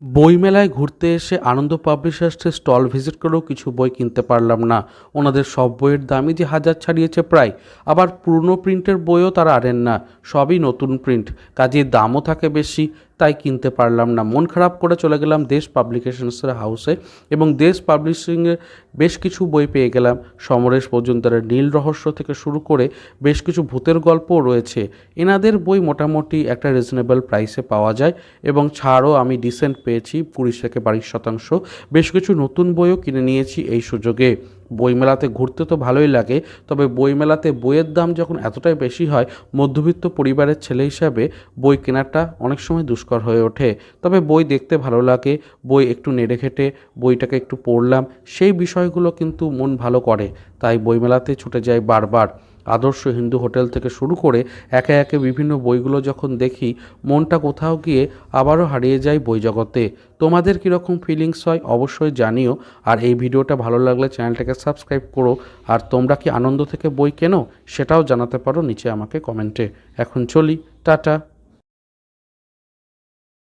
বইমেলায় ঘুরতে এসে আনন্দ পাবলিশার্সের স্টল ভিজিট করেও কিছু বই কিনতে পারলাম না। ওনাদের সব বইয়ের দামই যে হাজার ছাড়িয়েছে প্রায়। আবার পুরনো প্রিন্টের বইও তারা আনেন না, সবই নতুন প্রিন্ট, কাজেই দামও থাকে বেশি, তাই কিনতে পারলাম না। মন খারাপ করে চলে গেলাম দেশ পাবলিকেশনসের হাউসে এবং দেশ পাবলিশিংয়ের বেশ কিছু বই পেয়ে গেলাম। সমরেশ মজুমদারের নীল রহস্য থেকে শুরু করে বেশ কিছু ভূতের গল্পও রয়েছে। এনাদের বই মোটামুটি একটা রিজনেবল প্রাইসে পাওয়া যায় এবং ছাড়ও আমি ডিসেন্ট পেয়েছি, 20-22%। বেশ কিছু নতুন বইও কিনে নিয়েছি এই সুযোগে। বইমেলাতে ঘুরতে তো ভালোই লাগে, তবে বইমেলাতে বইয়ের দাম যখন এতটাই বেশি হয়, মধ্যবিত্ত পরিবারের ছেলে হিসাবে বই কেনাটা অনেক সময় দুষ্কর হয়ে ওঠে। তবে বই দেখতে ভালো লাগে, বই একটু নেড়ে ঘেটে বইটাকে একটু পড়লাম, সেই বিষয়গুলো কিন্তু মন ভালো করে, তাই বইমেলাতে ছুটে যাই বারবার। আদর্শ হিন্দু হোটেল থেকে শুরু করে একে একে বিভিন্ন বইগুলো যখন দেখি, মনটা কোথাও গিয়ে আবারও হারিয়ে যায় বই জগতে। তোমাদের কীরকম ফিলিংস হয় অবশ্যই জানিও। আর এই ভিডিওটা ভালো লাগলে চ্যানেলটাকে সাবস্ক্রাইব করো। আর তোমরা কি আনন্দ থেকে বই কেনো সেটাও জানাতে পারো নিচে আমাকে কমেন্টে। এখন চলি, টাটা।